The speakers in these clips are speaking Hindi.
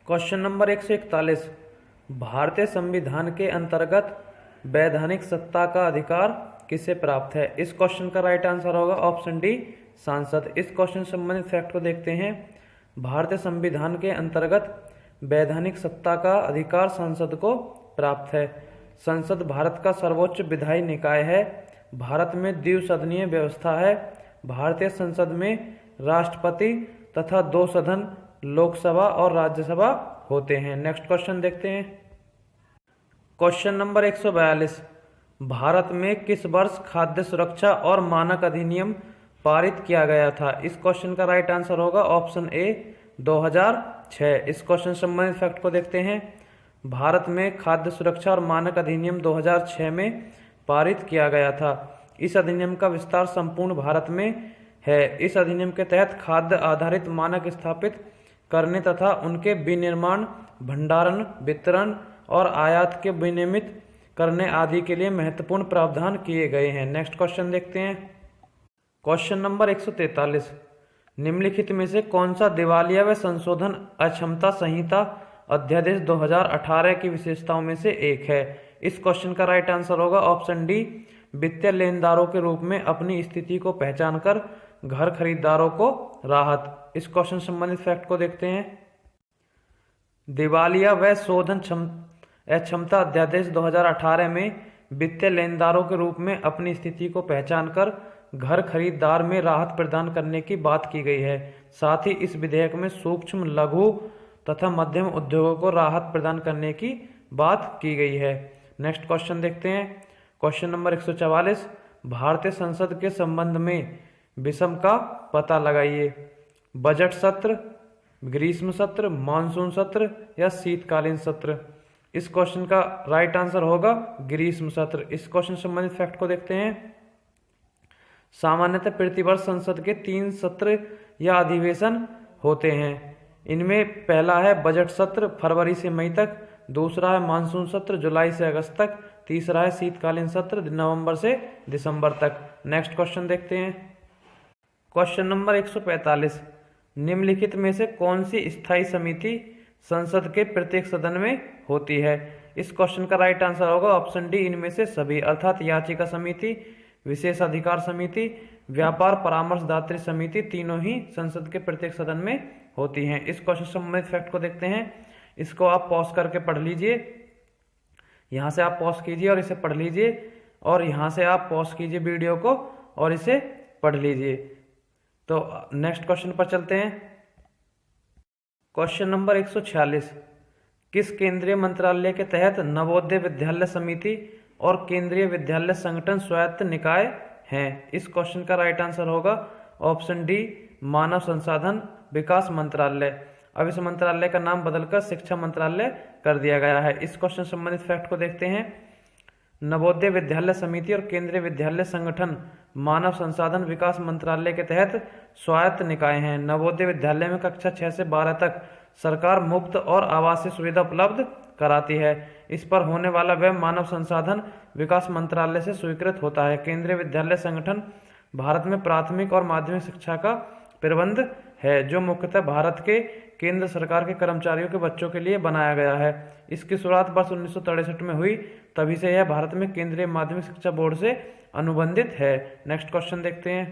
Question number 141। भारतीय संविधान के अंतर्गत वैधानिक सत्ता का अधिकार किसे प्राप्त है? इस क्वेश्चन का राइट आंसर होगा ऑप्शन डी, सांसद। इस क्वेश्चन से संबंधित फैक्ट को देखते हैं। भारतीय संविधान के अंतर्गत वैधानिक सत्ता का अधिकार संसद को प्राप्त है। संसद भारत का सर्वोच्च विधायी निकाय है। भारत में द्विसदनीय व्यवस्था है। भारतीय संसद में राष्ट्रपति तथा 2 सदन लोकसभा और राज्यसभा होते हैं। नेक्स्ट क्वेश्चन देखते हैं। Question number 142। भारत में किस वर्ष खाद्य सुरक्षा और मानक अधिनियम पारित किया गया था? इस क्वेश्चन का राइट आंसर होगा ऑप्शन ए, 2006। इस क्वेश्चन से संबंधित फैक्ट को देखते हैं। भारत में खाद्य सुरक्षा और मानक अधिनियम 2006 में पारित किया गया था। इस अधिनियम का विस्तार संपूर्ण भारत में है। इस अधिनियम के तहत खाद्य आधारित मानक स्थापित करने तथा उनके विनिर्माण, भंडारण, वितरण और आयात के विनियमित करने आदि के लिए महत्वपूर्ण प्रावधान किए गए हैं। नेक्स्ट क्वेश्चन देखते हैं। Question number 143। निम्नलिखित में से कौन सा दिवालिया व संशोधन अक्षमता संहिता अध्यादेश 2018 की विशेषताओं में से एक है? इस क्वेश्चन का राइट आंसर होगा ऑप्शन डी, वित्तीय लेनदारों के रूप में अपनी स्थिति को पहचान कर घर खरीदारों को राहत। इस क्वेश्चन संबंधित फैक्ट को देखते हैं। दिवालिया व शोधन अक्षमता अध्यादेश 2018 में वित्तीय लेनदारों के रूप में अपनी स्थिति को पहचान कर घर खरीदार में राहत प्रदान करने की बात की गई है। साथ ही इस विधेयक में सूक्ष्म, लघु तथा मध्यम उद्योगों को राहत प्रदान करने की बात की गई है। नेक्स्ट क्वेश्चन देखते हैं। Question number 144। भारतीय संसद के संबंध में विषम का पता लगाइए। बजट सत्र, ग्रीष्म सत्र, मानसून सत्र या शीतकालीन सत्र? इस क्वेश्चन का राइट आंसर होगा ग्रीष्म सत्र। इस क्वेश्चन से संबंधित फैक्ट को देखते हैं। सामान्यतः प्रतिवर्ष संसद के 3 सत्र या अधिवेशन होते हैं। इनमें पहला है बजट सत्र, फरवरी से मई तक। दूसरा है मानसून सत्र, जुलाई से अगस्त तक। तीसरा है शीतकालीन सत्र, नवंबर से दिसंबर तक। नेक्स्ट क्वेश्चन देखते हैं। Question number 145। निम्नलिखित में से कौन सी स्थायी समिति संसद के प्रत्येक सदन में होती है? इस क्वेश्चन का राइट आंसर होगा ऑप्शन डी, इनमें से सभी, अर्थात याचिका समिति, विशेष अधिकार समिति, व्यापार परामर्शदात्री समिति, तीनों ही संसद के प्रत्येक सदन में होती हैं। इस क्वेश्चन से संबंधित फैक्ट को देखते हैं। इसको आप पॉज करके पढ़ लीजिए। यहाँ से आप पॉज कीजिए और इसे पढ़ लीजिए, और यहाँ से आप पॉज कीजिए वीडियो को और इसे पढ़ लीजिए। तो नेक्स्ट क्वेश्चन पर चलते हैं। Question number 146। किस केंद्रीय मंत्रालय के तहत नवोदय विद्यालय समिति और केंद्रीय विद्यालय संगठन स्वायत्त निकाय हैं? इस क्वेश्चन का राइट आंसर होगा ऑप्शन डी, मानव संसाधन विकास मंत्रालय। अब इस मंत्रालय का नाम बदलकर शिक्षा मंत्रालय कर दिया गया है। इस क्वेश्चन से संबंधित फैक्ट को देखते हैं। नवोदय विद्यालय समिति और केंद्रीय विद्यालय संगठन मानव संसाधन विकास मंत्रालय के तहत स्वायत्त निकाय हैं। नवोदय विद्यालय में कक्षा 6 से 12 तक सरकार मुफ्त और आवासीय सुविधा उपलब्ध कराती है। इस पर होने वाला व्यय मानव संसाधन विकास मंत्रालय से स्वीकृत होता है। केंद्रीय विद्यालय संगठन भारत में प्राथमिक और माध्यमिक शिक्षा का प्रबंध है, जो मुख्यतः भारत के केंद्र सरकार के कर्मचारियों के बच्चों के लिए बनाया गया है। इसकी शुरुआत वर्ष 1963 में हुई, तभी से यह भारत में केंद्रीय माध्यमिक शिक्षा बोर्ड से अनुबंधित है। नेक्स्ट क्वेश्चन देखते हैं।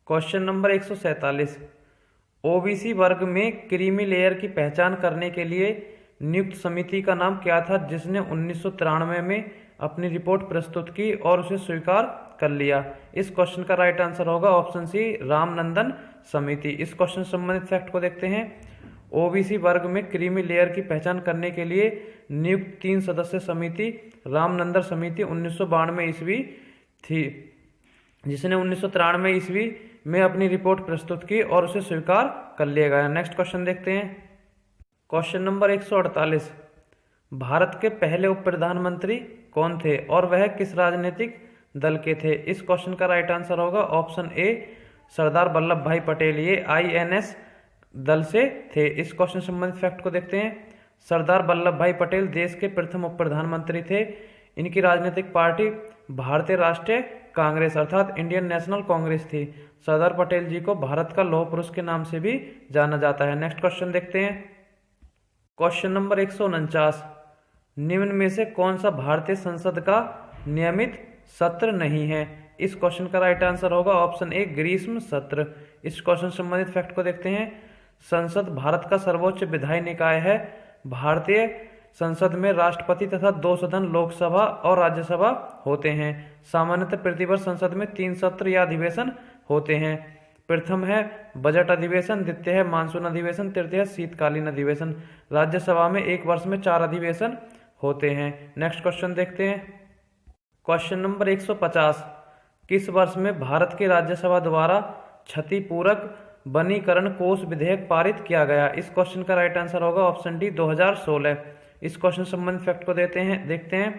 Question number 147। ओबीसी वर्ग में क्रीमी लेयर की पहचान करने के लिए नियुक्त समिति का नाम क्या था, जिसने 1993 में अपनी रिपोर्ट प्रस्तुत की और उसे स्वीकार कर लिया? इस क्वेश्चन का राइट आंसर होगा ऑप्शन सी, रामनंदन समिति। इस क्वेश्चन से संबंधित फैक्ट को देखते हैं। ओबीसी वर्ग में क्रीमी लेयर की पहचान करने के लिए नियुक्त 3 सदस्य समिति रामनंदन समिति 1992 ईस्वी थी, जिसने 1993 ईस्वी में अपनी रिपोर्ट प्रस्तुत की और उसे स्वीकार कर लिया गया। नेक्स्ट क्वेश्चन देखते हैं। Question number 148। भारत के पहले उप प्रधानमंत्री कौन थे और वह किस राजनीतिक दल के थे? इस क्वेश्चन का राइट आंसर होगा ऑप्शन ए, सरदार वल्लभ भाई पटेल। ये आईएनएस दल से थे। इस क्वेश्चन से संबंधित फैक्ट को देखते हैं। सरदार वल्लभ भाई पटेल देश के प्रथम उप प्रधानमंत्री थे। इनकी राजनीतिक पार्टी भारतीय राष्ट्रीय कांग्रेस अर्थात इंडियन नेशनल कांग्रेस थी। सरदार पटेल जी को भारत का लौह पुरुष के नाम से भी जाना जाता है। नेक्स्ट क्वेश्चन देखते हैं। क्वेश्चन नंबर 149, निम्न में से कौन सा भारतीय संसद का नियमित सत्र नहीं है? इस क्वेश्चन का राइट आंसर होगा ऑप्शन ए, ग्रीष्म सत्र। इस क्वेश्चन से संबंधित फैक्ट को देखते हैं। संसद भारत का सर्वोच्च विधायी निकाय है। भारतीय संसद में राष्ट्रपति तथा 2 सदन लोकसभा और राज्यसभा होते हैं। सामान्यतः प्रतिवर्ष संसद में 3 सत्र या अधिवेशन होते हैं। प्रथम है बजट अधिवेशन, द्वितीय है मानसून अधिवेशन, तृतीय है शीतकालीन अधिवेशन। राज्यसभा में एक वर्ष में 4 अधिवेशन होते हैं। नेक्स्ट क्वेश्चन देखते हैं। क्वेश्चन नंबर 150, किस वर्ष में भारत की राज्यसभा द्वारा क्षतिपूरक वनीकरण कोष विधेयक पारित किया गया? इस क्वेश्चन का राइट आंसर होगा ऑप्शन डी, 2016। इस क्वेश्चन संबंधित फैक्ट को देखते हैं।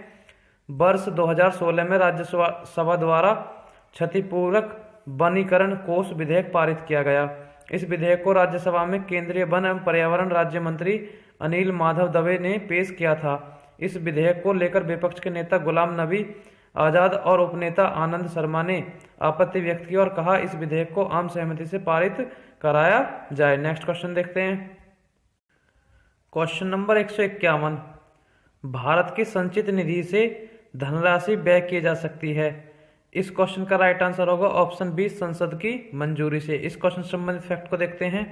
वर्ष 2016 में राज्यसभा द्वारा क्षतिपूरक वनीकरण कोष विधेयक पारित किया गया। इस विधेयक को राज्यसभा में केंद्रीय वन एवं पर्यावरण राज्य मंत्री अनिल माधव दवे ने पेश किया था। इस विधेयक को लेकर विपक्ष के नेता गुलाम नबी आजाद और उपनेता आनंद शर्मा ने आपत्ति व्यक्त की और कहा इस विधेयक को आम सहमति से पारित कराया जाए। नेक्स्ट क्वेश्चन देखते हैं। क्वेश्चन नंबर 151, भारत की संचित निधि से धनराशि व्यय की जा सकती है। इस क्वेश्चन का राइट आंसर होगा ऑप्शन बी, संसद की मंजूरी से। इस क्वेश्चन से संबंधित फैक्ट को देखते हैं।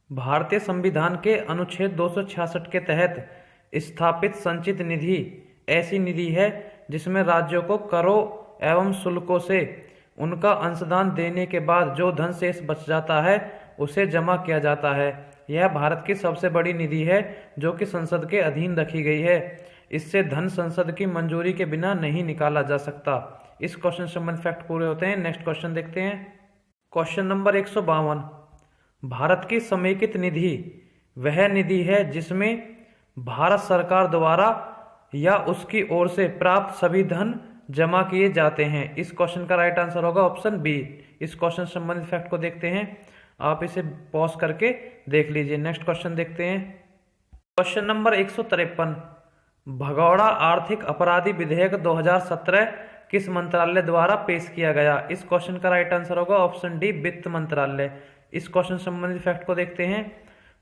भारतीय संविधान के अनुच्छेद 266 के तहत स्थापित संचित निधि ऐसी निधि है जिसमें राज्यों को करों एवं शुल्कों से उनका अंशदान देने के बाद जो धन शेष बच जाता है उसे जमा किया जाता है। यह भारत की सबसे बड़ी निधि है जो कि संसद के अधीन रखी गई है। इससे धन संसद की मंजूरी के बिना नहीं निकाला जा सकता। इस क्वेश्चन से संबंधित फैक्ट पूरे होते हैं। नेक्स्ट क्वेश्चन देखते हैं। क्वेश्चन नंबर 152, भारत की समेकित निधि वह निधि है जिसमें भारत सरकार द्वारा या उसकी ओर से प्राप्त सभी धन जमा किए जाते हैं। इस क्वेश्चन का राइट आंसर होगा ऑप्शन बी। इस क्वेश्चन से संबंधित फैक्ट को देखते हैं। आप इसे पॉज करके देख लीजिए। नेक्स्ट क्वेश्चन देखते हैं। क्वेश्चन नंबर 153, भगोड़ा आर्थिक अपराधी विधेयक 2017 किस मंत्रालय द्वारा पेश किया गया? इस क्वेश्चन का राइट आंसर होगा ऑप्शन डी, वित्त मंत्रालय। इस क्वेश्चन से संबंधित फैक्ट को देखते हैं।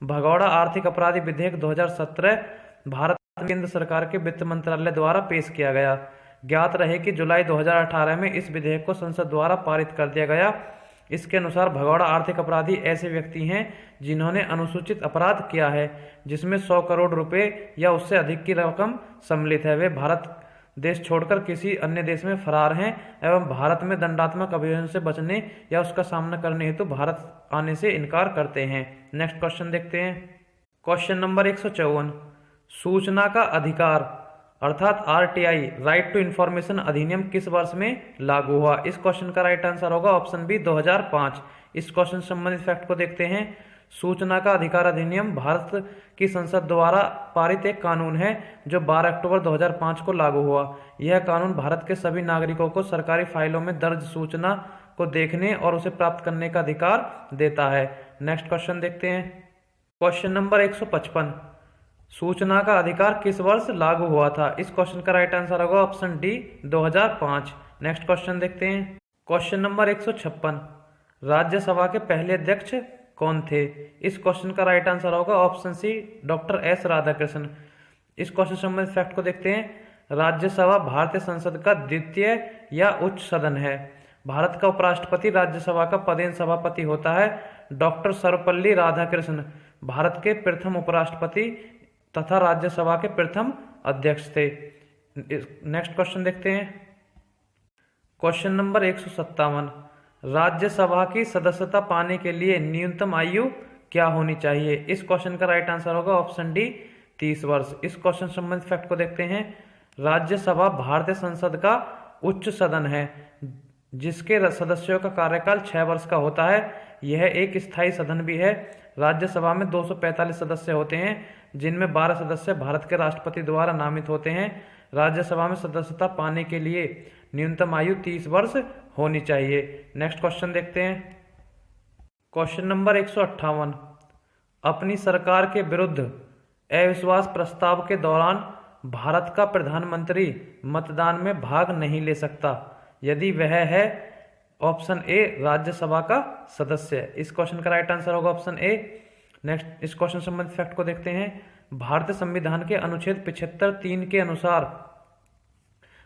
भगोड़ा आर्थिक अपराधी विधेयक 2017 भारत केंद्र सरकार के वित्त मंत्रालय द्वारा पेश किया गया। ज्ञात रहे कि जुलाई 2018 में इस विधेयक को संसद द्वारा पारित कर दिया गया। इसके अनुसार भगोड़ा आर्थिक अपराधी ऐसे व्यक्ति हैं जिन्होंने अनुसूचित अपराध किया है जिसमें 100 करोड़ रुपए या उससे अधिक की रकम सम्मिलित है। वे भारत देश छोड़कर किसी अन्य देश में फरार हैं एवं भारत में दंडात्मक अभियोजन से बचने या उसका सामना करने हेतु भारत आने से इनकार करते हैं। नेक्स्ट क्वेश्चन देखते हैं। क्वेश्चन नंबर 154, सूचना का अधिकार अर्थात आरटीआई राइट टू इंफॉर्मेशन अधिनियम किस वर्ष में लागू हुआ? इस क्वेश्चन का राइट आंसर होगा ऑप्शन बी, 2005। इस क्वेश्चन से संबंधित फैक्ट को देखते हैं। सूचना का अधिकार अधिनियम भारत की संसद द्वारा पारित एक कानून है जो 12 अक्टूबर 2005 को लागू हुआ। यह कानून भारत के सभी नागरिकों को सरकारी फाइलों में दर्ज सूचना को देखने और उसे प्राप्त करने का अधिकार देता है। नेक्स्ट क्वेश्चन देखते हैं। क्वेश्चन नंबर 155, सूचना का अधिकार किस वर्ष लागू हुआ था? इस क्वेश्चन का राइट आंसर होगा ऑप्शन डी, 2005। नेक्स्ट क्वेश्चन देखते हैं। क्वेश्चन नंबर 156, राज्यसभा के पहले अध्यक्ष कौन थे? इस क्वेश्चन का राइट आंसर होगा option C, doctor S Radhakrishnan. इस क्वेश्चन से संबंधित फैक्ट को देखते हैं। राज्यसभा भारतीय संसद का द्वितीय या उच्च सदन है। भारत का उपराष्ट्रपति राज्यसभा का पदेन सभापति होता है। डॉक्टर सर्वपल्ली राधाकृष्णन भारत के प्रथम उपराष्ट्रपति तथा राज्यसभा के प्रथम अध्यक्ष थे। नेक्स्ट क्वेश्चन देखते हैं। क्वेश्चन नंबर 157, राज्यसभा की सदस्यता पाने के लिए न्यूनतम आयु क्या होनी चाहिए? इस क्वेश्चन का राइट आंसर होगा ऑप्शन डी, 30 वर्ष। इस क्वेश्चन संबंधित फैक्ट को देखते हैं। राज्यसभा भारतीय संसद का उच्च सदन है जिसके सदस्यों का कार्यकाल 6 वर्ष का होता है। यह एक स्थायी सदन भी है। राज्यसभा में 245 सदस्य होते हैं जिनमें 12 सदस्य भारत के राष्ट्रपति द्वारा नामित होते हैं। राज्यसभा में सदस्यता पाने के लिए न्यूनतम आयु 30 वर्ष होनी चाहिए। नेक्स्ट क्वेश्चन देखते हैं। क्वेश्चन नंबर 158, अपनी सरकार के विरुद्ध अविश्वास प्रस्ताव के दौरान भारत का प्रधानमंत्री मतदान में भाग नहीं ले सकता यदि वह है ऑप्शन ए, राज्यसभा का सदस्य। इस क्वेश्चन का राइट आंसर होगा ऑप्शन ए, नेक्स्ट इस क्वेश्चन संबंधित फैक्ट को देखते हैं। भारतीय संविधान के अनुच्छेद 75(3) के अनुसार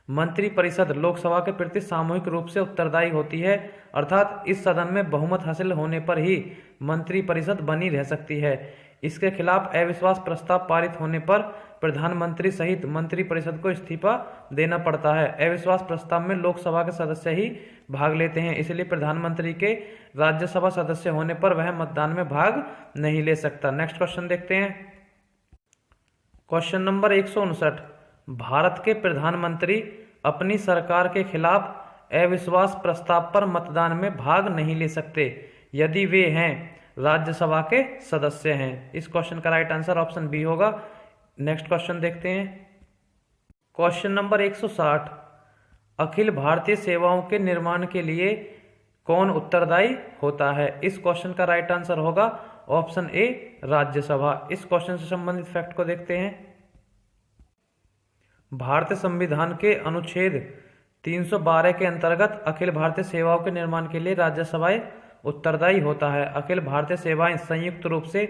मंत्रिपरिषद लोकसभा के प्रति सामूहिक रूप से उत्तरदायी होती है, अर्थात इस सदन में बहुमत हासिल होने पर ही मंत्रिपरिषद बनी रह सकती है। इसके खिलाफ अविश्वास प्रस्ताव पारित होने पर प्रधानमंत्री सहित मंत्रिपरिषद को इस्तीफा देना पड़ता है। अविश्वास प्रस्ताव में लोकसभा के सदस्य ही भाग लेते हैं, इसलिए प्रधानमंत्री के राज्यसभा सदस्य होने पर वह मतदान में भाग नहीं ले सकता। नेक्स्ट क्वेश्चन देखते हैं। Question number 159। भारत के प्रधानमंत्री अपनी सरकार के खिलाफ अविश्वास प्रस्ताव पर मतदान में भाग नहीं ले सकते यदि वे हैं राज्यसभा के सदस्य हैं। इस क्वेश्चन का राइट आंसर ऑप्शन बी होगा। नेक्स्ट क्वेश्चन देखते हैं। Question number 160। अखिल भारतीय सेवाओं के निर्माण के लिए कौन उत्तरदायी होता है? इस क्वेश्चन का राइट आंसर होगा ऑप्शन ए राज्यसभा। इस क्वेश्चन से संबंधित फैक्ट को देखते हैं। भारतीय संविधान के अनुच्छेद 312 के अंतर्गत अखिल भारतीय सेवाओं के निर्माण के लिए राज्यसभा उत्तरदायी होता है। अखिल भारतीय सेवाएं संयुक्त रूप से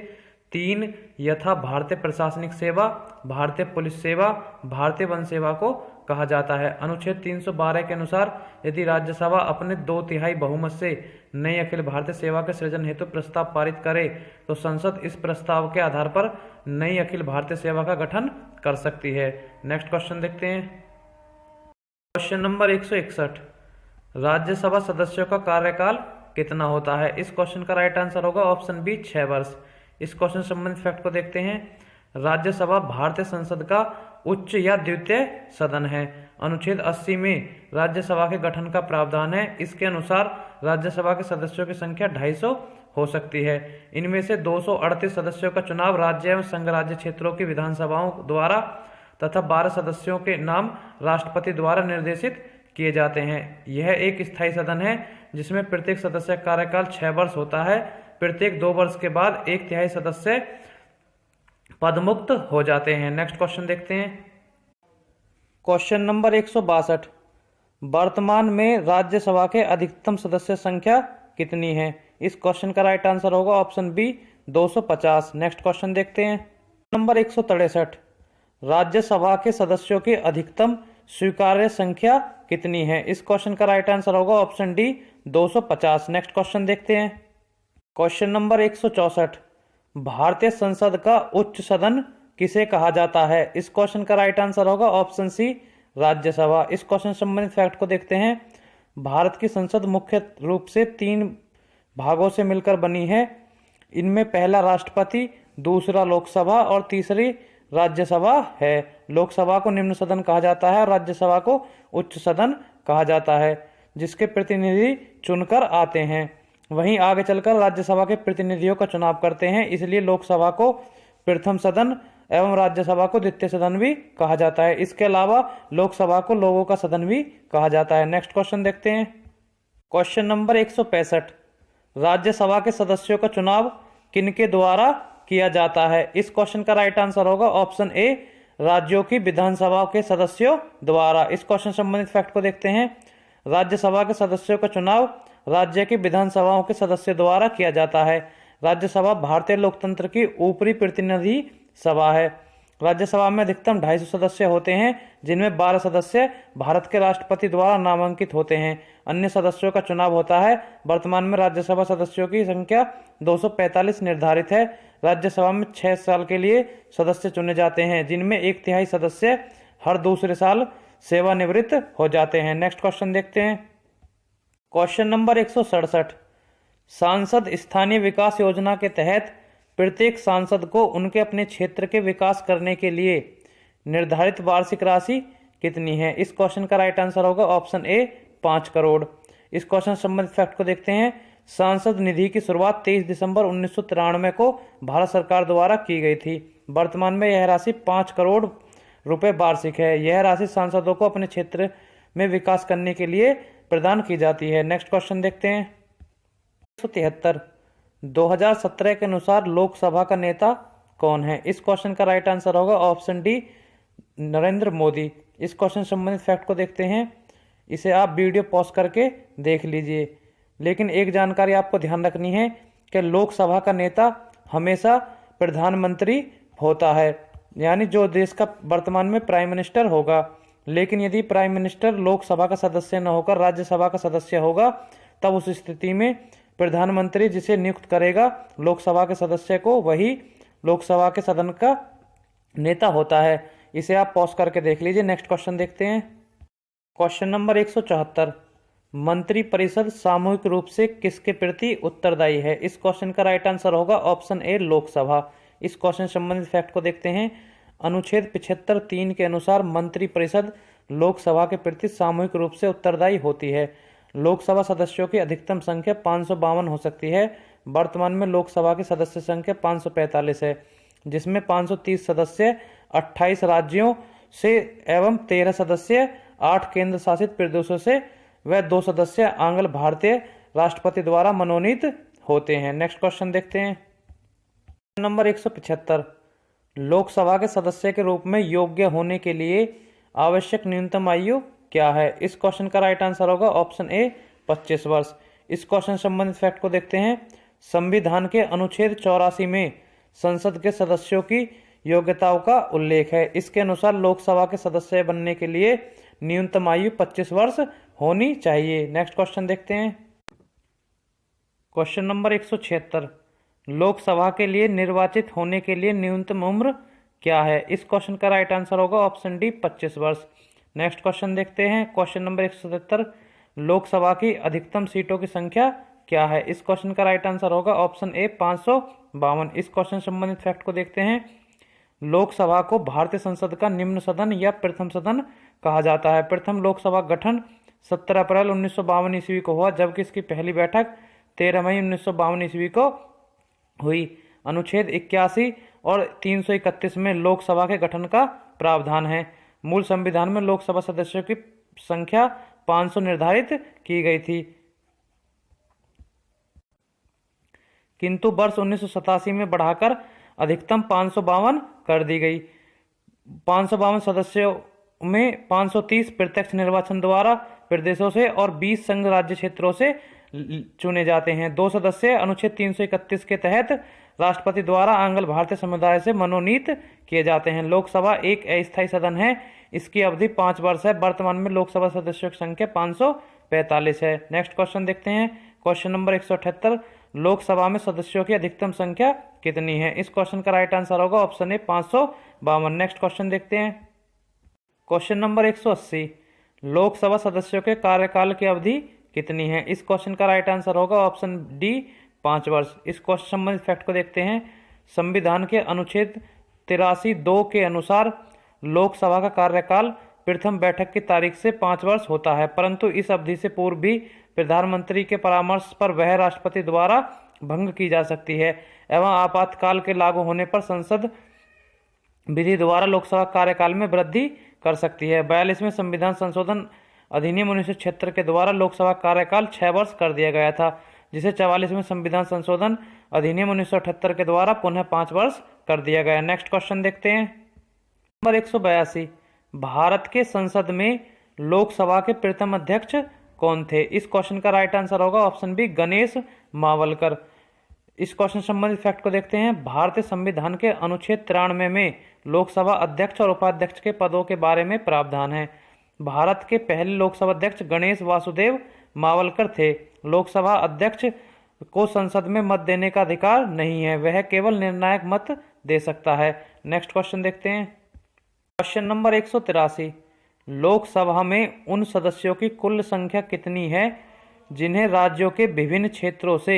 3 यथा भारतीय प्रशासनिक सेवा, भारतीय पुलिस सेवा, भारतीय वन सेवा को कहा जाता है। अनुच्छेद 312 के अनुसार यदि राज्यसभा अपने 2/3 बहुमत से नई अखिल भारतीय सेवा के सृजन हेतु प्रस्ताव पारित करे तो संसद इस प्रस्ताव के आधार पर नई अखिल भारतीय सेवा का गठन कर सकती है। नेक्स्ट क्वेश्चन देखते हैं। Question number 161। राज्यसभा सदस्यों का कार्यकाल कितना होता है? इस क्वेश्चन का राइट आंसर होगा ऑप्शन बी 6 वर्ष। इस क्वेश्चन से संबंधित फैक्ट को देखते हैं। राज्यसभा भारतीय संसद का उच्च या द्वितीय सदन है। अनुच्छेद 80 में राज्यसभा के गठन का प्रावधान है। इसके अनुसार राज्यसभा के सदस्यों की संख्या 250 हो सकती है। इनमें से 238 सदस्यों का चुनाव राज्य एवं संघ राज्य क्षेत्रों की विधानसभाओं द्वारा तथा 12 सदस्यों के नाम राष्ट्रपति द्वारा निर्देशित किए जाते हैं। यह एक स्थायी सदन है जिसमें प्रत्येक सदस्य कार्यकाल 6 वर्ष होता है। प्रत्येक 2 वर्ष के बाद 1/3 सदस्य पदमुक्त हो जाते हैं। नेक्स्ट क्वेश्चन देखते हैं। Question number 162। वर्तमान में राज्यसभा के अधिकतम सदस्य संख्या कितनी है? इस क्वेश्चन का राइट आंसर होगा ऑप्शन बी 250। नेक्स्ट क्वेश्चन देखते हैं। नंबर 163। राज्यसभा के सदस्यों की अधिकतम स्वीकार्य संख्या कितनी है? इस क्वेश्चन का राइट आंसर होगा ऑप्शन डी 250। नेक्स्ट क्वेश्चन देखते हैं। Question number 164। भारतीय संसद का उच्च सदन किसे कहा जाता है? इस क्वेश्चन का राइट आंसर होगा ऑप्शन सी राज्यसभा। इस क्वेश्चन से संबंधित फैक्ट को देखते हैं। भारत की संसद मुख्य रूप से 3 भागों से मिलकर बनी है। इनमें पहला राष्ट्रपति, दूसरा लोकसभा और तीसरी राज्यसभा है। लोकसभा को निम्न सदन कहा जाता है और राज्यसभा को उच्च सदन कहा जाता है, जिसके प्रतिनिधि चुनकर आते हैं। वहीं आगे चलकर राज्यसभा के प्रतिनिधियों का चुनाव करते हैं। इसलिए लोकसभा को प्रथम सदन एवं राज्यसभा को द्वितीय सदन भी कहा जाता है। इसके अलावा लोकसभा को लोगों का सदन भी कहा जाता है। नेक्स्ट क्वेश्चन देखते हैं। Question number 165। राज्यसभा के सदस्यों का चुनाव किनके द्वारा किया जाता है? इस क्वेश्चन का राइट आंसर होगा ऑप्शन ए राज्यों की विधानसभा के सदस्यों द्वारा। इस क्वेश्चन संबंधित फैक्ट को देखते हैं। राज्यसभा के सदस्यों का चुनाव राज्य की विधानसभाओं के सदस्यों द्वारा किया जाता है। राज्यसभा भारतीय लोकतंत्र की ऊपरी प्रतिनिधि सभा है। राज्यसभा में अधिकतम 250 सदस्य होते हैं, जिनमें 12 सदस्य भारत के राष्ट्रपति द्वारा नामांकित होते हैं। अन्य सदस्यों का चुनाव होता है। वर्तमान में राज्यसभा सदस्यों की संख्या 245 निर्धारित है। राज्यसभा में 6 साल के लिए सदस्य चुने जाते हैं, जिनमें 1/3 सदस्य हर दूसरे साल सेवानिवृत्त हो जाते हैं। नेक्स्ट क्वेश्चन देखते हैं। Question number 167। सांसद स्थानीय विकास योजना के तहत प्रत्येक सांसद को उनके अपने क्षेत्र के विकास करने के लिए निर्धारित वार्षिक राशि कितनी है? इस क्वेश्चन का राइट आंसर होगा ऑप्शन ए 5 करोड़। इस क्वेश्चन संबंधित फैक्ट को देखते हैं। सांसद निधि की शुरुआत 23 दिसंबर 1993 को भारत सरकार द्वारा की गई थी। वर्तमान में यह राशि 5 करोड़ रुपए वार्षिक है। यह राशि सांसदों को अपने क्षेत्र में विकास करने के लिए प्रदान की जाती है। नेक्स्ट क्वेश्चन देखते हैं। 173। 2017 के अनुसार लोकसभा का नेता कौन है? इस क्वेश्चन का राइट आंसर होगा ऑप्शन डी नरेंद्र मोदी। इस क्वेश्चन संबंधित फैक्ट को देखते हैं। इसे आप वीडियो पॉज करके देख लीजिए। लेकिन एक जानकारी आपको ध्यान रखनी है कि लोकसभा का नेता हमेशा प्रधानमंत्री होता है, यानी जो देश का वर्तमान में प्राइम मिनिस्टर होगा। लेकिन यदि प्राइम मिनिस्टर लोकसभा का सदस्य न होकर राज्यसभा का सदस्य होगा, तब उस स्थिति में प्रधानमंत्री जिसे नियुक्त करेगा लोकसभा के सदस्य को, वही लोकसभा के सदन का नेता होता है। इसे आप पॉज करके देख लीजिए। नेक्स्ट क्वेश्चन देखते हैं। क्वेश्चन नंबर 174, मंत्रिपरिषद सामूहिक रूप से किसके प्रति उत्तरदायी है? इस क्वेश्चन का राइट आंसर होगा ऑप्शन ए, लोकसभा। इस क्वेश्चन संबंधित फैक्ट को देखते हैं। अनुच्छेद 75(3) के अनुसार मंत्रिपरिषद लोकसभा के प्रति सामूहिक रूप से उत्तरदायी होती है। लोकसभा सदस्यों की अधिकतम संख्या 552 हो सकती है। वर्तमान में लोकसभा की सदस्य संख्या 545 है, जिसमें 530 सदस्य 28 राज्यों से एवं 13 सदस्य 8 केंद्र शासित प्रदेशों से व 2 सदस्य आंग्ल भारतीय राष्ट्रपति द्वारा मनोनीत होते हैं। नेक्स्ट क्वेश्चन देखते हैं। नंबर 175, लोकसभा के सदस्य के रूप में योग्य होने के लिए आवश्यक न्यूनतम आयु क्या है? इस क्वेश्चन का राइट आंसर होगा ऑप्शन ए, 25 वर्ष। इस क्वेश्चन संबंधित फैक्ट को देखते हैं। संविधान के अनुच्छेद 84 में संसद के सदस्यों की योग्यताओं का उल्लेख है। इसके अनुसार लोकसभा के सदस्य बनने के लिए न्यूनतम आयु 25 वर्ष होनी चाहिए। नेक्स्ट क्वेश्चन देखते हैं। क्वेश्चन नंबर 176, लोकसभा के लिए निर्वाचित होने के लिए न्यूनतम उम्र क्या है? इस क्वेश्चन का राइट आंसर होगा ऑप्शन डी, 25 वर्ष। नेक्स्ट क्वेश्चन देखते हैं। क्वेश्चन नंबर 177, लोकसभा की अधिकतम सीटों की संख्या क्या है? इस क्वेश्चन का राइट आंसर होगा ऑप्शन ए, 552। इस क्वेश्चन संबंधित फैक्ट को देखते हैं। लोकसभा को भारतीय संसद का निम्न सदन या प्रथम सदन कहा जाता है। प्रथम लोकसभा गठन 17 अप्रैल 1952 ईस्वी को हुआ, जबकि इसकी पहली बैठक 13 मई 1952 ईस्वी को हुई। अनुच्छेद 81 और 331 में लोकसभा के गठन का प्रावधान है। मूल संविधान में लोकसभा सदस्यों की संख्या 500 निर्धारित की गई थी, किंतु वर्ष 1987 में बढ़ाकर अधिकतम 552 कर दी गई। 552 सदस्यों में 530 प्रत्यक्ष निर्वाचन द्वारा प्रदेशों से और 20 संघ राज्य क्षेत्रों से चुने जाते हैं। 2 सदस्य अनुच्छेद 331 के तहत राष्ट्रपति द्वारा आंग्ल भारतीय समुदाय से मनोनीत किए जाते हैं। लोकसभा एक अस्थायी सदन है। इसकी अवधि 5 वर्ष है। वर्तमान में लोकसभा सदस्यों की संख्या 545 है। नेक्स्ट क्वेश्चन देखते हैं। क्वेश्चन नंबर 178, लोकसभा में सदस्यों की अधिकतम संख्या कितनी है? इस क्वेश्चन का राइट आंसर होगा ऑप्शन ए, 552। नेक्स्ट क्वेश्चन देखते हैं। क्वेश्चन नंबर 180, लोकसभा सदस्यों के कार्यकाल की अवधि कितनी है? इस क्वेश्चन का राइट आंसर होगा ऑप्शन डी, 5 वर्ष। इस क्वेश्चन संबंधित फैक्ट को देखते हैं। संविधान के अनुच्छेद 83(2) के अनुसार लोकसभा का कार्यकाल प्रथम बैठक की तारीख से 5 वर्ष होता है, परंतु इस अवधि से पूर्व भी प्रधानमंत्री के परामर्श पर वह राष्ट्रपति द्वारा भंग की जा सकती है एवं आपातकाल के लागू होने पर संसद विधि द्वारा लोकसभा कार्यकाल में वृद्धि कर सकती है। 42वें संविधान संशोधन अधिनियम 1976 के द्वारा लोकसभा कार्यकाल 6 वर्ष कर दिया गया था, जिसे 44वें संविधान संशोधन अधिनियम 1978 के द्वारा पुनः 5 वर्ष कर दिया गया। नेक्स्ट क्वेश्चन देखते हैं। नंबर 182, भारत के संसद में लोकसभा के प्रथम अध्यक्ष कौन थे? इस क्वेश्चन का राइट आंसर होगा ऑप्शन बी, गणेश मावलकर। इस क्वेश्चन संबंधित फैक्ट को देखते हैं। भारतीय संविधान के अनुच्छेद 93 में लोकसभा अध्यक्ष और उपाध्यक्ष के पदों के बारे में प्रावधान है। भारत के पहले लोकसभा अध्यक्ष गणेश वासुदेव मावलकर थे। लोकसभा अध्यक्ष को संसद में मत देने का अधिकार नहीं है, वह केवल निर्णायक मत दे सकता है। नेक्स्ट क्वेश्चन देखते हैं। क्वेश्चन नंबर 183, लोकसभा में उन सदस्यों की कुल संख्या कितनी है जिन्हें राज्यों के विभिन्न क्षेत्रों से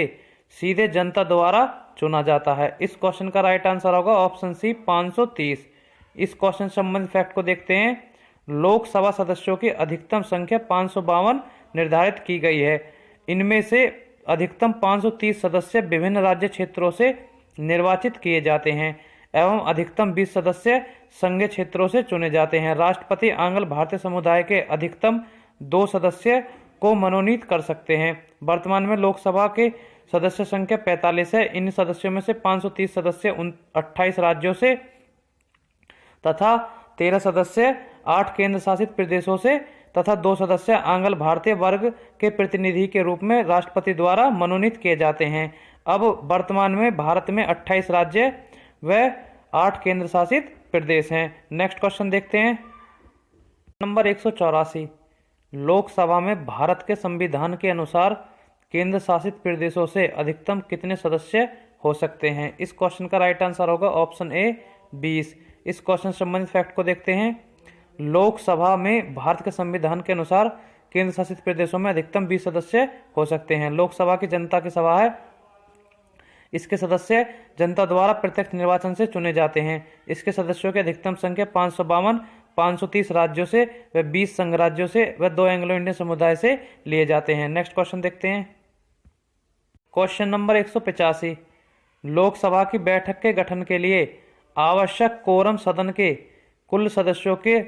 सीधे जनता द्वारा चुना जाता है? इस क्वेश्चन का राइट आंसर होगा ऑप्शन सी, 530। इस क्वेश्चन संबंधित फैक्ट को देखते हैं। लोकसभा सदस्यों की अधिकतम संख्या 552 निर्धारित की गई है। इनमें से अधिकतम 530 सदस्य विभिन्न राज्य क्षेत्रों से निर्वाचित किए जाते हैं एवं अधिकतम 20 सदस्य संघीय क्षेत्रों से चुने जाते हैं। राष्ट्रपति आंग्ल भारतीय समुदाय के अधिकतम 2 सदस्य को मनोनीत कर सकते हैं। वर्तमान में लोकसभा के सदस्य संख्या 45 है। इन सदस्यों में से 530 सदस्य 28 राज्यों से तथा 13 सदस्य 8 केंद्र शासित प्रदेशों से तथा 2 सदस्य आंग्ल भारतीय वर्ग के प्रतिनिधि के रूप में राष्ट्रपति द्वारा मनोनीत किए जाते हैं। अब वर्तमान में भारत में 28 राज्य व 8 केंद्र शासित प्रदेश हैं। नेक्स्ट क्वेश्चन देखते हैं। नंबर 184, लोकसभा में भारत के संविधान के अनुसार केंद्र शासित प्रदेशों से अधिकतम कितने सदस्य हो सकते हैं? इस क्वेश्चन का राइट आंसर होगा ऑप्शन ए 20। इस क्वेश्चन से संबंधित फैक्ट को देखते हैं। लोकसभा में भारत के संविधान के अनुसार केंद्र शासित प्रदेशों में अधिकतम 20 सदस्य हो सकते हैं। लोकसभा की जनता की सभा है, इसके सदस्य जनता द्वारा प्रत्यक्ष निर्वाचन से चुने जाते हैं। इसके सदस्यों की अधिकतम संख्या 552, 530 राज्यों से व 20 संघ राज्यों से व 2 एंग्लो इंडियन समुदाय से लिए जाते हैं। नेक्स्ट क्वेश्चन देखते हैं। क्वेश्चन नंबर 185, लोकसभा की बैठक के गठन के लिए आवश्यक कोरम सदन के कुल सदस्यों के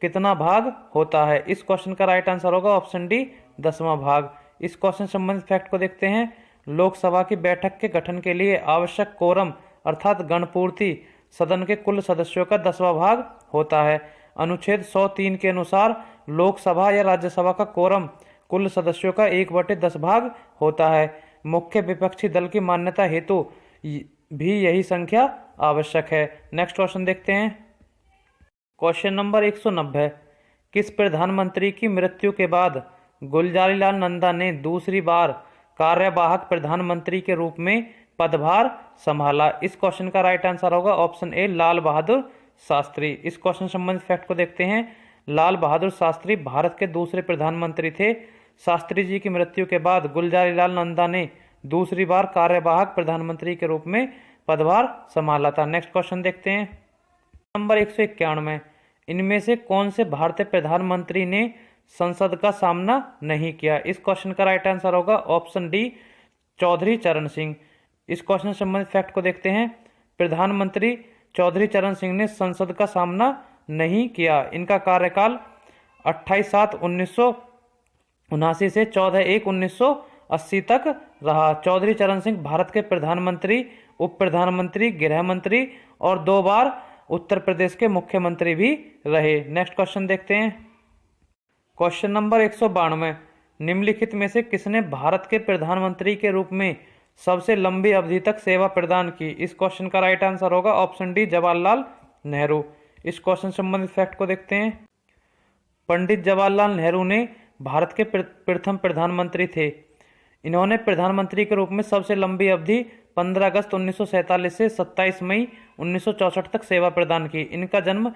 कितना भाग होता है? इस क्वेश्चन का राइट आंसर होगा ऑप्शन डी 10वां भाग। इस क्वेश्चन से संबंधित फैक्ट को देखते हैं। लोकसभा की बैठक के गठन के लिए आवश्यक कोरम अर्थात गणपूर्ति सदन के कुल सदस्यों का 10वां भाग होता है। अनुच्छेद 103 के अनुसार लोकसभा या राज्यसभा का कोरम कुल सदस्यों का 1/10 भाग होता है। मुख्य विपक्षी दल की मान्यता हेतु भी यही संख्या आवश्यक है। नेक्स्ट क्वेश्चन देखते हैं। क्वेश्चन नंबर 190, किस प्रधानमंत्री की मृत्यु के बाद गुलजारीलाल नंदा ने दूसरी बार कार्यवाहक प्रधानमंत्री के रूप में पदभार संभाला? इस क्वेश्चन का राइट आंसर होगा ऑप्शन ए लाल बहादुर शास्त्री। इस क्वेश्चन संबंधित फैक्ट को देखते हैं। लाल बहादुर शास्त्री भारत के दूसरे प्रधानमंत्री थे। शास्त्री जी की मृत्यु के बाद गुलजारीलाल नंदा ने दूसरी बार कार्यवाहक प्रधानमंत्री के रूप में पदभार संभाला था। नेक्स्ट क्वेश्चन देखते हैं। नंबर 191, इनमें से कौन से भारतीय प्रधानमंत्री ने संसद का सामना नहीं किया? इस क्वेश्चन का राइट आंसर होगा ऑप्शन डी चौधरी चरण सिंह। इस क्वेश्चन से संबंधित फैक्ट को देखते हैं। प्रधानमंत्री चौधरी चरण सिंह ने संसद का सामना नहीं किया। इनका कार्यकाल 28/7/1979 से 14/1/1980 तक रहा। चौधरी चरण सिंह भारत के प्रधानमंत्री, उप प्रधानमंत्री, गृह मंत्री और 2 बार उत्तर प्रदेश के मुख्यमंत्री भी रहे। नेक्स्ट क्वेश्चन देखते हैं। क्वेश्चन नंबर 192, निम्नलिखित में से किसने भारत के प्रधानमंत्री के रूप में सबसे लंबी अवधि तक सेवा प्रदान की? इस क्वेश्चन का राइट आंसर होगा ऑप्शन डी जवाहरलाल नेहरू। इस क्वेश्चन संबंधित फैक्ट को देखते हैं। पंडित जवाहरलाल नेहरू ने भारत के प्रथम प्रधानमंत्री थे। इन्होंने प्रधानमंत्री के रूप में सबसे लंबी अवधि 15 अगस्त 1947 से 27 मई 1964 तक सेवा प्रदान की। इनका जन्म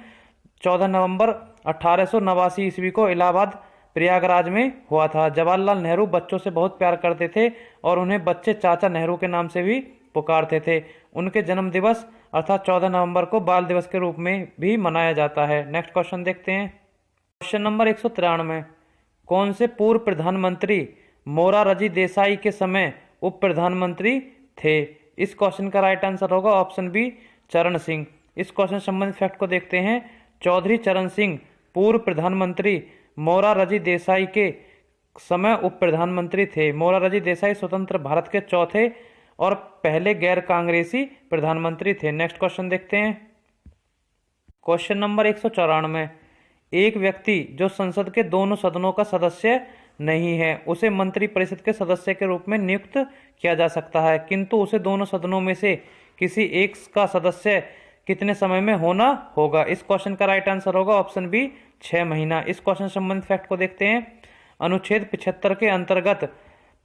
14 नवंबर 1889 ईस्वी को इलाहाबाद प्रयागराज में हुआ था। जवाहरलाल नेहरू बच्चों से बहुत प्यार करते थे और उन्हें बच्चे चाचा नेहरू के नाम से भी पुकारते थे। उनके जन्म दिवस अर्थात 14 नवंबर को बाल दिवस के रूप में भी मनाया जाता है। नेक्स्ट क्वेश्चन देखते हैं। क्वेश्चन नंबर 193, कौन से पूर्व प्रधानमंत्री मोरारजी देसाई के समय उप प्रधानमंत्री थे? इस क्वेश्चन का राइट आंसर होगा ऑप्शन बी चरण सिंह। इस क्वेश्चन संबंधित फैक्ट को देखते हैं। चौधरी चरण सिंह पूर्व प्रधानमंत्री मोरारजी देसाई के समय उप प्रधानमंत्री थे। मोरारजी देसाई स्वतंत्र भारत के चौथे और पहले गैर कांग्रेसी प्रधानमंत्री थे। नेक्स्ट क्वेश्चन देखते हैं। क्वेश्चन नंबर 194, एक व्यक्ति जो संसद के दोनों सदनों का सदस्य नहीं है उसे मंत्री परिषद के सदस्य के रूप में नियुक्त किया जा सकता है, किंतु उसे दोनों सदनों में से किसी एक का सदस्य कितने समय में होना होगा? इस क्वेश्चन का राइट आंसर होगा ऑप्शन बी 6 महीना। इस क्वेश्चन संबंधित फैक्ट को देखते हैं। अनुच्छेद 75 के अंतर्गत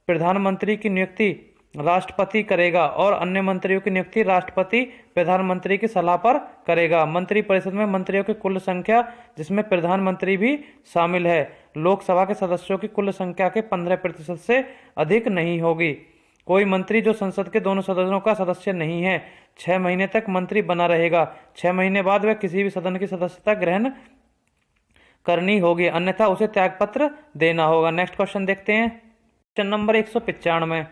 प्रधानमंत्री की नियुक्ति राष्ट्रपति करेगा और अन्य मंत्रियों की नियुक्ति राष्ट्रपति प्रधानमंत्री की सलाह पर करेगा। मंत्री परिषद में मंत्रियों की कुल संख्या, जिसमें प्रधानमंत्री भी शामिल है, लोकसभा के सदस्यों की कुल संख्या के 15% से अधिक नहीं होगी। कोई मंत्री जो संसद के दोनों सदनों का सदस्य नहीं है 6 महीने तक मंत्री बना रहेगा। 6 महीने बाद वह किसी भी सदन की सदस्यता ग्रहण करनी होगी, अन्यथा उसे त्यागपत्र देना होगा। नेक्स्ट क्वेश्चन देखते हैं। क्वेश्चन नंबर 195,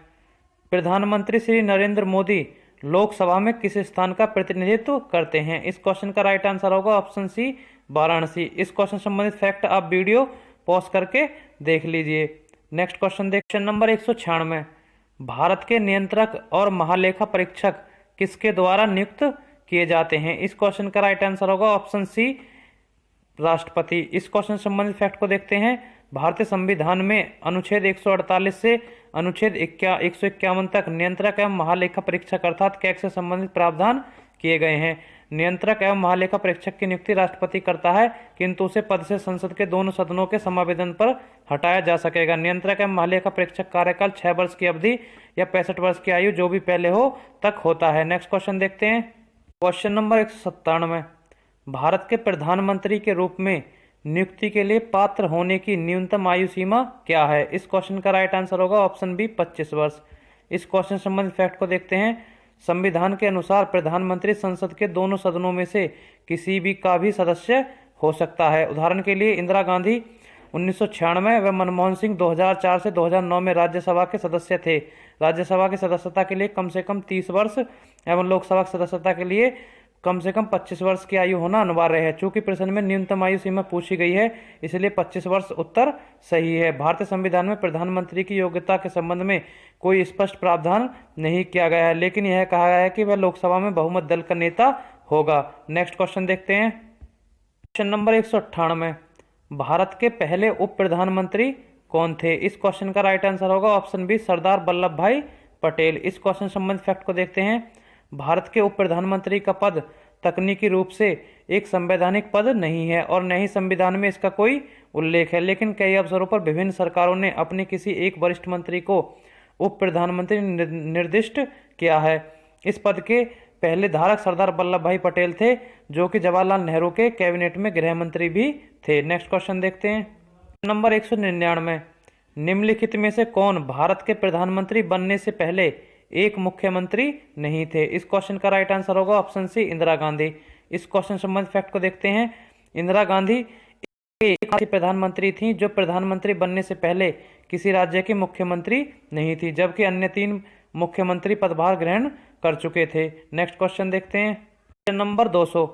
प्रधानमंत्री श्री नरेंद्र मोदी लोकसभा में किस स्थान का प्रतिनिधित्व करते हैं? इस क्वेश्चन का राइट आंसर होगा ऑप्शन सी वाराणसी। इस क्वेश्चन संबंधित फैक्ट आप वीडियो पॉज करके देख लीजिए। Next question question number 196, Bharat के नियंत्रक और महालेखा परीक्षक किसके द्वारा नियुक्त किए जाते हैं? इस क्वेश्चन का राइट आंसर होगा ऑप्शन सी राष्ट्रपति। इस क्वेश्चन संबंधित फैक्ट को देखते हैं। भारतीय संविधान में अनुच्छेद 148 से अनुच्छेद 151 तक नियंत्रक एवं महालेखा परीक्षक अर्थात कैग से संबंधित प्रावधान किए गए हैं। नियंत्रक एवं महालेखा परीक्षक की नियुक्ति राष्ट्रपति करता है, किंतु उसे पद से संसद के दोनों सदनों के समावेदन पर हटाया जा सकेगा। नियंत्रक एवं महालेखा परीक्षक कार्यकाल 6 वर्ष की अवधि या 65 वर्ष की आयु जो भी पहले हो तक होता है। नेक्स्ट क्वेश्चन देखते हैं। क्वेश्चन नंबर 197, भारत के प्रधानमंत्री के रूप में नियुक्ति के लिए पात्र होने की न्यूनतम आयु सीमा क्या है? इस क्वेश्चन का राइट आंसर होगा ऑप्शन बी 25 वर्ष। इस क्वेश्चन से संबंधित फैक्ट को देखते हैं। संविधान के अनुसार प्रधानमंत्री संसद के दोनों सदनों में से किसी भी का भी सदस्य हो सकता है। उदाहरण के लिए इंदिरा गांधी 1996 व मनमोहन सिंह 2004 से 2009 में राज्यसभा के सदस्य थे। राज्यसभा की सदस्यता के लिए कम से कम 30 वर्ष एवं लोकसभा की सदस्यता के लिए कम से कम 25 वर्ष की आयु होना अनिवार्य है। चूंकि प्रश्न में न्यूनतम आयु सीमा पूछी गई है, इसलिए 25 वर्ष उत्तर सही है। भारतीय संविधान में प्रधानमंत्री की योग्यता के संबंध में कोई स्पष्ट प्रावधान नहीं किया गया है, लेकिन यह कहा गया है कि वह लोकसभा में बहुमत दल का नेता होगा। नेक्स्ट क्वेश्चन देखते हैं। क्वेश्चन नंबर 198, भारत के पहले उप प्रधानमंत्री कौन थे? इस क्वेश्चन का राइट आंसर होगा ऑप्शन बी सरदार वल्लभ भाई पटेल। इस क्वेश्चन संबंधित फैक्ट को देखते हैं। भारत के उप प्रधानमंत्री का पद तकनीकी रूप से एक संवैधानिक पद नहीं है और न ही संविधान में इसका कोई उल्लेख है, लेकिन कई अवसरों पर विभिन्न सरकारों ने अपने किसी एक वरिष्ठ मंत्री को उप प्रधानमंत्री निर्दिष्ट किया है। इस पद के पहले धारक सरदार वल्लभ भाई पटेल थे, जो कि जवाहरलाल नेहरू के कैबिनेट में गृह मंत्री भी थे। नेक्स्ट क्वेश्चन देखते हैं। नंबर 199, निम्नलिखित में से कौन भारत के प्रधानमंत्री बनने से पहले एक मुख्यमंत्री नहीं थे? इस क्वेश्चन का राइट आंसर होगा ऑप्शन सी इंदिरा गांधी। इस क्वेश्चन संबंधित फैक्ट को देखते हैं। इंदिरा गांधी एक ऐसी प्रधानमंत्री थी जो प्रधानमंत्री बनने से पहले किसी राज्य की मुख्यमंत्री नहीं थी, जबकि अन्य 3 मुख्यमंत्री पदभार ग्रहण कर चुके थे। नेक्स्ट क्वेश्चन देखते हैं। क्वेश्चन नंबर 200,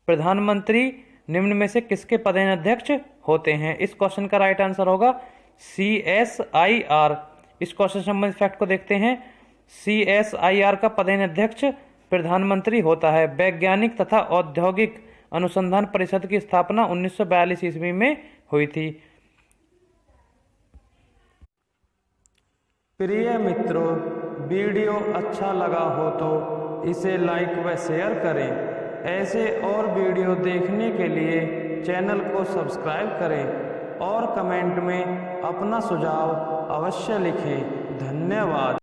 प्रधानमंत्री निम्न में से किसके पदेनाध्यक्ष होते हैं? इस क्वेश्चन का राइट आंसर होगा CSIR। इस क्वेश्चन संबंधित फैक्ट को देखते हैं। CSIR का पदेनाध्यक्ष प्रधानमंत्री होता है। वैज्ञानिक तथा औद्योगिक अनुसंधान परिषद की स्थापना 1942 ईस्वी में हुई थी। प्रिय मित्रों, वीडियो अच्छा लगा हो तो इसे लाइक व शेयर करें। ऐसे और वीडियो देखने के लिए चैनल को सब्सक्राइब करें और कमेंट में अपना सुझाव अवश्य लिखें। धन्यवाद।